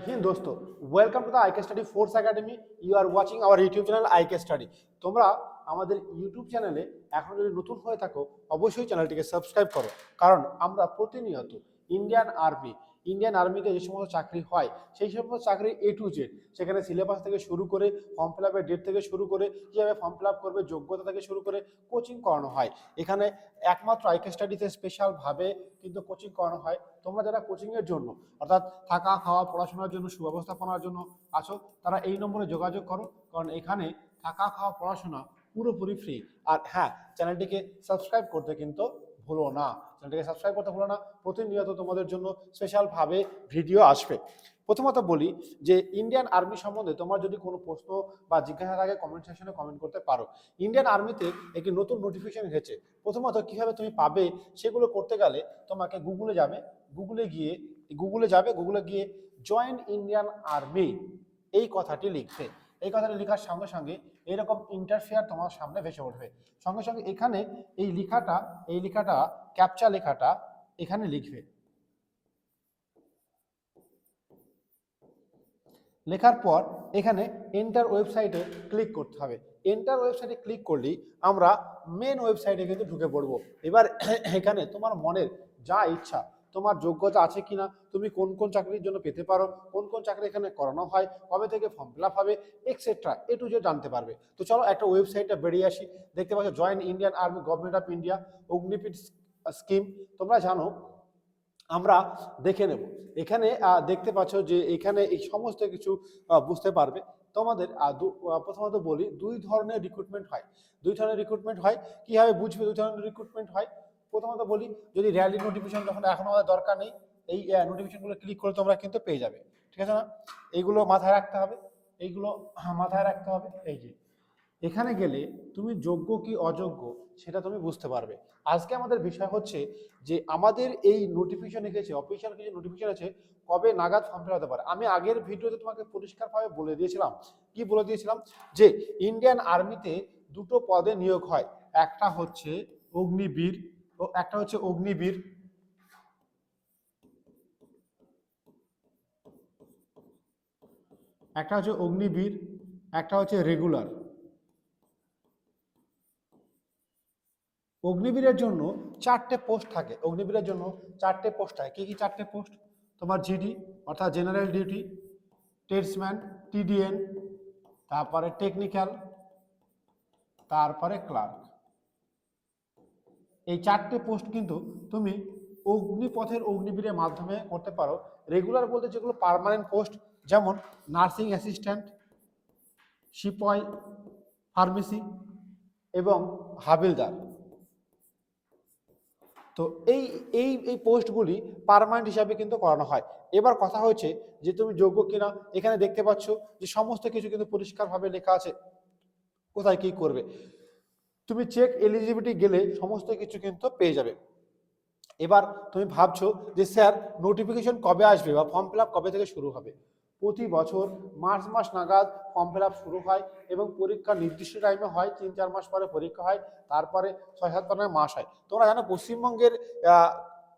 हिंद दोस्तों, welcome to the IK study force academy. You are watching our YouTube channel IK study. তোমরা আমাদের YouTube চ্যানেলে এখন যদি নতুন হয়ে থাকো অবশ্যই চ্যানেলটিকে সাবস্ক্রাইব করো, কারণ আমরা প্রতিনিয়ত ইন্ডিয়ান আর্মিতে যে সমস্ত চাকরি হয় সেই সমস্ত চাকরি এ টু জেড, সেখানে সিলেবাস থেকে শুরু করে ফর্ম ফিল আপের ডেট থেকে শুরু করে কীভাবে ফর্ম ফিল আপ করবে, যোগ্যতা থেকে শুরু করে কোচিং করানো হয়। এখানে একমাত্র আইকে স্টাডিতে স্পেশালভাবে কিন্তু কোচিং করানো হয়। তোমরা যারা কোচিংয়ের জন্য অর্থাৎ থাকা খাওয়া পড়াশোনার জন্য সুব্যবস্থাপনার জন্য আছো, তারা এই নম্বরে যোগাযোগ করো, কারণ এখানে থাকা খাওয়া পড়াশোনা পুরোপুরি ফ্রি। আর হ্যাঁ, চ্যানেলটিকে সাবস্ক্রাইব করতে কিন্তু ভুলো না, প্রতিনিয়ত তোমাদের জন্য স্পেশালভাবে ভিডিও আসবে। প্রথমত বলি যে ইন্ডিয়ান আর্মি সম্বন্ধে তোমার যদি কোনো প্রশ্ন বা জিজ্ঞাসা থাকে কমেন্ট সেকশনে কমেন্ট করতে পারো। ইন্ডিয়ান আর্মিতে একটি নতুন নোটিফিকেশন এসেছে। প্রথমত কিভাবে তুমি পাবে সেগুলো করতে গেলে তোমাকে গুগলে গিয়ে জয়েন ইন্ডিয়ান আর্মি এই কথাটি লিখবে। এই কথাটি লেখার সঙ্গে সঙ্গে এরকম ইন্টারফেয়ার তোমার সামনে ভেসে উঠবে। সঙ্গে সঙ্গে এখানে এই লেখাটা ক্যাপচা লেখাটা এখানে লিখবে। লেখার পর এখানে এন্টার ওয়েবসাইটে ক্লিক করতে হবে। এন্টার ওয়েবসাইটে ক্লিক করলেই আমরা মেন ওয়েবসাইটে কিন্তু ঢুকে পড়বো। এবার এখানে তোমার মনের যা ইচ্ছা, তোমার যোগ্যতা আছে কিনা, তুমি কোন কোন চাকরির জন্য পেতে পারো, কোন কোন চাকরি এখানে করানো হয়, কবে থেকে ফর্ম ফিল আপ হবে, এক্সেট্রা এ টু জেড জানতে পারবে। তো চলো একটা ওয়েবসাইটটা বেরিয়ে আসি। দেখতে পাচ্ছ join Indian army, government of India, Agnipath scheme. তোমরা জানো, আমরা দেখে নেব। এখানে দেখতে পাচ্ছ যে এখানে এই সমস্ত কিছু বুঝতে পারবে। তোমাদের প্রথমত বলি দুই ধরনের রিক্রুটমেন্ট হয়। কীভাবে বুঝবে দুই ধরনের রিক্রুটমেন্ট হয়? প্রথমত বলি, যদি র্যালি নোটিফিকেশন যখন এখন আমাদের দরকার নেই, এই নোটিফিকেশনগুলো ক্লিক করে তোমরা কিন্তু পেয়ে যাবে, ঠিক আছে না? এইগুলো মাথায় রাখতে হবে। এই যে এখানে গেলে তুমি যোগ্য কি অযোগ্য সেটা তুমি বুঝতে পারবে। আজকে আমাদের বিষয় হচ্ছে যে আমাদের এই নোটিফিকেশন এসেছে, অফিসিয়াল কিছু নোটিফিকেশন আছে, কবে নাগাদ ফর্ম ফিল হতে পারে। আমি আগের ভিডিওতে তোমাকে পরিষ্কারভাবে বলে দিয়েছিলাম যে ইন্ডিয়ান আর্মিতে দুটো পদে নিয়োগ হয়। একটা হচ্ছে অগ্নিবীর একটা হচ্ছে রেগুলার। অগ্নিবীরের জন্য চারটে পোস্ট থাকে। কি কি চারটে পোস্ট? তোমার জিডি অর্থাৎ জেনারেল ডিউটি, ট্রেডসম্যান টিডিএন, তারপরে টেকনিক্যাল, তারপরে ক্লার্ক। এই চারটে পোস্ট কিন্তু তুমি অগ্নিবীরের মাধ্যমে করতে পারো। রেগুলার বলতে যেগুলো পার্মানেন্ট পোস্ট, যেমন নার্সিং অ্যাসিস্ট্যান্ট, সিপাই, ফার্মেসি এবং হাবিলদার। তো এই এই এই পোস্টগুলি পার্মানেন্ট হিসাবে কিন্তু করানো হয়। এবার কথা হচ্ছে যে তুমি যোগ্য কিনা। এখানে দেখতে পাচ্ছ যে সমস্ত কিছু কিন্তু পরিষ্কারভাবে লেখা আছে কোথায় কি করবে। তুমি চেক এলিজিবিলিটি গেলে সমস্ত কিছু কিন্তু পেয়ে যাবে। এবার তুমি ভাবছো যে স্যার নোটিফিকেশন কবে আসবে বা ফর্ম ফিল আপ কবে থেকে শুরু হবে? প্রতি বছর মার্চ মাস নাগাদ ফর্ম ফিল আপ শুরু হয় এবং পরীক্ষা নির্দিষ্ট টাইমে হয়। 3-4 মাস পরে পরীক্ষা হয়, তারপরে 6-7 মাস হয়। তোমরা জানো পশ্চিমবঙ্গের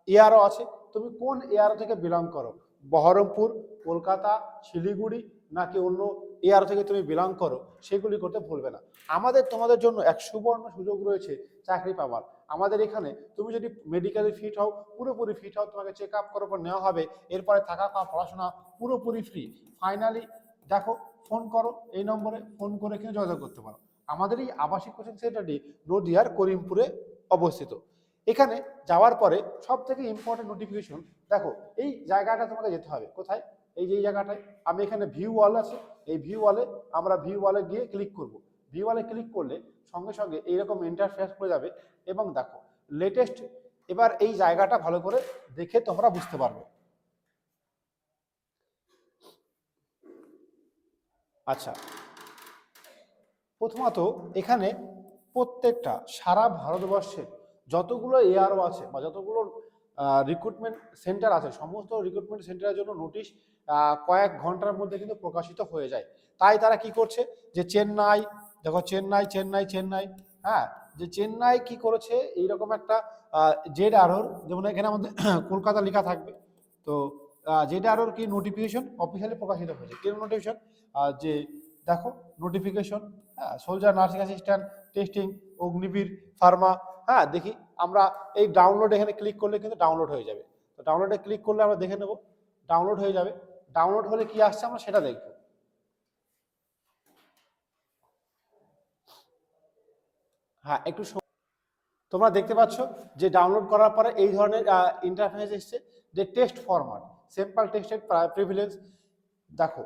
এআরও আছে। তুমি কোন এআরও থেকে বিলং করো? বহরমপুর, কলকাতা, শিলিগুড়ি নাকি অন্য এআরও থেকে তুমি বিলং করো? সেগুলি করতে ভুলবে না। তোমাদের জন্য এক সুবর্ণ সুযোগ রয়েছে চাকরি পাওয়ার। আমাদের এখানে তুমি যদি মেডিকেলি ফিট হও, পুরোপুরি ফিট হও, তোমাকে চেক আপ করার পর নেওয়া হবে। এরপরে থাকা খাওয়া পড়াশোনা পুরোপুরি ফ্রি। ফাইনালি দেখো, ফোন করো, এই নম্বরে ফোন করে কিন্তু যোগাযোগ করতে পারো। আমাদের এই আবাসিক কোচিং সেন্টারটি নদিয়ার করিমপুরে অবস্থিত। এখানে যাওয়ার পরে সব থেকে ইম্পর্টেন্ট নোটিফিকেশন দেখো, এই জায়গাটা তোমাকে যেতে হবে। কোথায়? এই যে জায়গাটায় আমি এখানে ভিউ ওয়াল আছে, এই ভিউ ওয়ালে গিয়ে ক্লিক করব। ভিউ ওয়ালে ক্লিক করলে সঙ্গে সঙ্গে এইরকম ইন্টারফেস খুলে যাবে এবং দেখো লেটেস্ট। এবার এই জায়গাটা ভালো করে দেখে তোমরা বুঝতে পারবে। আচ্ছা, প্রথমত এখানে প্রত্যেকটা সারা ভারতবর্ষে যতগুলো এআরও আছে বা যতগুলো রিক্রুটমেন্ট সেন্টার আছে, সমস্ত রিক্রুটমেন্ট সেন্টারের জন্য নোটিশ কয়েক ঘন্টার মধ্যে কিন্তু প্রকাশিত হয়ে যায়। তাই তারা কি করছে যে চেন্নাই, দেখো চেন্নাই, হ্যাঁ, যে চেন্নাই কি করেছে এইরকম একটা জেড আরোর, যেমন এখানে আমাদের কলকাতা লেখা থাকবে। তো যেটা আরও কি নোটিফিকেশন অফিসিয়ালি প্রকাশিত হয়েছে, কি নোটিফিকেশন, যে দেখো নোটিফিকেশন, হ্যাঁ, soldier, nursing assistant, testing, Agniveer, Pharma, হ্যাঁ দেখি আমরা এই ডাউনলোড এখানে ক্লিক করলে কিন্তু ডাউনলোড হয়ে যাবে। তো ডাউনলোডে ক্লিক করলে আমরা দেখে নেব, ডাউনলোড হয়ে যাবে। ডাউনলোড হলে কি আসছে আমরা সেটা দেখব। হ্যাঁ একটু তোমরা দেখতে পাচ্ছ যে ডাউনলোড করার পরে এই ধরনের ইন্টারফেস এসছে, যে টেস্ট ফরম্যাট, সিম্পল টেক্সটের প্রিভিলেজ। দেখো